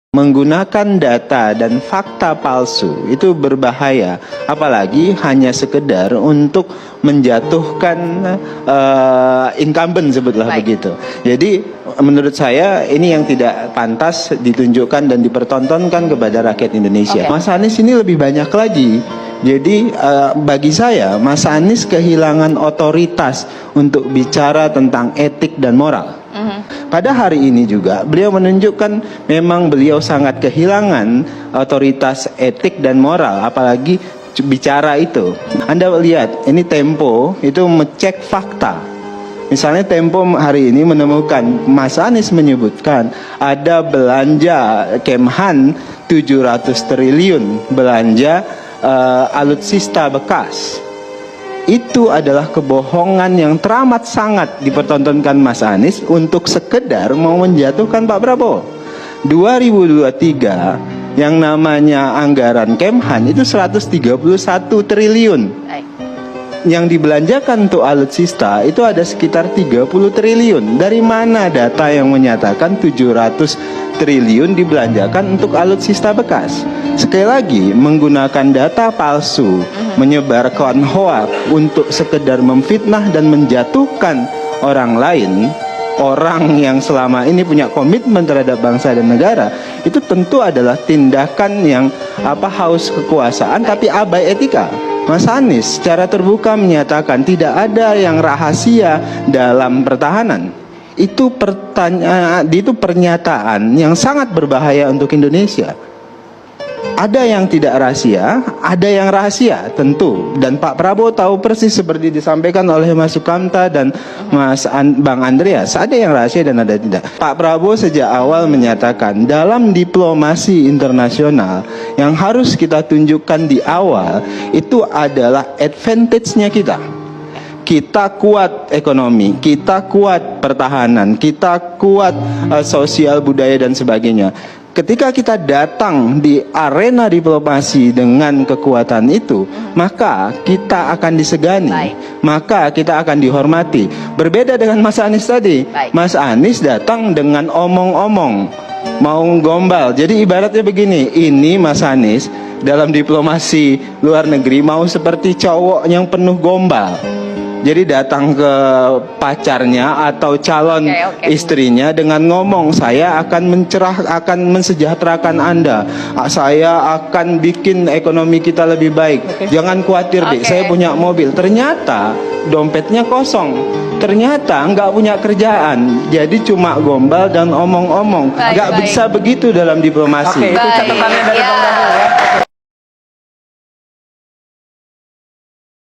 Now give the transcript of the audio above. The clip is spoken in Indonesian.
Menggunakan data dan fakta palsu itu berbahaya, apalagi hanya sekedar untuk menjatuhkan incumbent, sebutlah begitu. Jadi menurut saya ini yang tidak pantas ditunjukkan dan dipertontonkan kepada rakyat Indonesia. Mas Anies ini lebih banyak lagi. Jadi bagi saya Mas Anies kehilangan otoritas untuk bicara tentang etik dan moral. Pada hari ini juga beliau menunjukkan memang beliau sangat kehilangan otoritas etik dan moral, apalagi bicara itu. Anda lihat ini Tempo itu mecek fakta. Misalnya Tempo hari ini menemukan Mas Anies menyebutkan ada belanja Kemhan 700 triliun belanja alutsista bekas. Itu adalah kebohongan yang teramat sangat dipertontonkan Mas Anies untuk sekedar mau menjatuhkan Pak Prabowo. 2023 yang namanya anggaran Kemhan itu 131 triliun. Yang dibelanjakan untuk alutsista itu ada sekitar 30 triliun. Dari mana data yang menyatakan 700 triliun dibelanjakan untuk alutsista bekas? Sekali lagi, menggunakan data palsu, menyebarkan hoak untuk sekedar memfitnah dan menjatuhkan orang lain, orang yang selama ini punya komitmen terhadap bangsa dan negara, itu tentu adalah tindakan yang haus kekuasaan tapi abai etika. Mas Anies secara terbuka menyatakan tidak ada yang rahasia dalam pertahanan. Itu pernyataan yang sangat berbahaya untuk Indonesia. Ada yang tidak rahasia, ada yang rahasia tentu. Dan Pak Prabowo tahu persis seperti disampaikan oleh Mas Sukamta dan Bang Andreas. Ada yang rahasia dan ada tidak. Pak Prabowo sejak awal menyatakan dalam diplomasi internasional yang harus kita tunjukkan di awal itu adalah advantage-nya kita. Kita kuat ekonomi, kita kuat pertahanan, kita kuat sosial budaya dan sebagainya. Ketika kita datang di arena diplomasi dengan kekuatan itu, maka kita akan disegani, maka kita akan dihormati. Berbeda dengan Mas Anies tadi. Mas Anies datang dengan omong-omong, mau gombal. Jadi ibaratnya begini, ini Mas Anies dalam diplomasi luar negeri mau seperti cowok yang penuh gombal. Jadi datang ke pacarnya atau calon istrinya dengan ngomong, saya akan mensejahterakan Anda, saya akan bikin ekonomi kita lebih baik, jangan khawatir deh, saya punya mobil. Ternyata dompetnya kosong, ternyata nggak punya kerjaan, jadi cuma gombal dan omong-omong. Nggak bisa begitu dalam diplomasi. Oke, itu catatannya dari Bang Daniel ya.